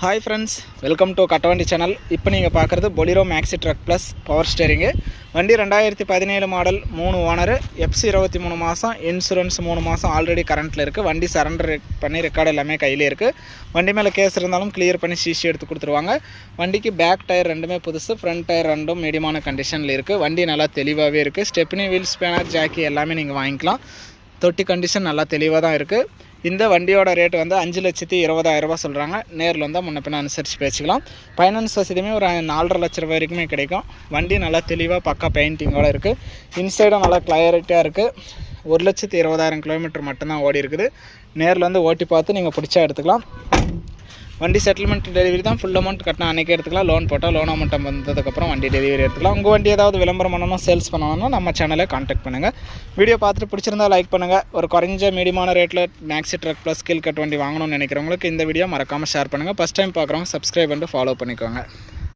Hi friends, welcome to Katavandi channel. இப்போ நீங்க பார்க்கிறது Bolero Maxi Truck Plus power steering. வண்டி 2017 மாடல் 3 ஓனர், FC 23 மாசம், இன்சூரன்ஸ் 3 மாசம் ஆல்ரெடி கரண்ட்ல இருக்கு. வண்டி சரண்டர் பண்ணி ரெக்கார்ட் எல்லாமே கையில இருக்கு. வண்டி மேல கேஸ் இருந்தாலும் கிளியர் பண்ணி சிசி எடுத்து கொடுத்துருவாங்க. வண்டிக்கு பேக் டயர் ரெண்டுமே புதுசு, ஃப்ரண்ட் டயர் ரெண்டும் மீடியமான கண்டிஷன்ல இருக்கு. வண்டி நல்லா தெளிவாவே இருக்கு. ஸ்டெப்னி வீல் ஸ்பேனர் ஜாக்கி எல்லாமே நீங்க வாங்கிக்கலாம். தொட்டி கண்டிஷன் நல்லா தெளிவா தான் இருக்கு. இந்த வண்டியோட ரேட் வந்து 5,20,000 ரூபாய் சொல்கிறாங்க. நேரில் வந்தால் முன்ன பின்ன அனுசரித்து பேசிக்கலாம். ஃபைனான்ஸ் வசதியுமே ஒரு 4.5 லட்ச ரூபாய் வரைக்குமே கிடைக்கும். வண்டி நல்லா தெளிவாக பக்கா பெயிண்டிங்கோடு இருக்குது. இன்சைடும் நல்லா கிளியரிட்டியாக இருக்குது. 1,20,000 கிலோமீட்டர் மட்டும்தான் ஓடி இருக்குது. நேரில் வந்து ஓட்டி பார்த்து நீங்கள் பிடிச்சா எடுத்துக்கலாம். வண்டி செட்டில்மெண்ட் டெலிவரி தான். ஃபுல் அமௌண்ட் கட்டினா அன்றைக்கே எடுத்துக்கலாம். லோன் போட்டால் லோன் அமௌண்ட் வந்ததுக்கப்புறம் வண்டி டெலிவரி எடுத்துக்கலாம். உங்கள் வண்டி ஏதாவது விளம்பரம் பண்ணணும், சேல்ஸ் பண்ணணும்னா நம்ம சேனலை கான்டாக்ட் பண்ணுங்கள். வீடியோ பார்த்துட்டு பிடிச்சிருந்தா லைக் பண்ணுங்கள். ஒரு குறைஞ்ச மீடியமான ரேட்டில் மேக்ஸி ட்ரக் ப்ளஸ் கீழ் கட் வண்டி வாங்கணும்னு நினைக்கிறவங்களுக்கு இந்த வீடியோ மறக்காமல் ஷேர் பண்ணுங்கள். ஃபஸ்ட் டைம் பார்க்குறவங்க சப்ஸ்கிரைப் பண்ணிட்டு ஃபாலோ பண்ணிக்கோங்க.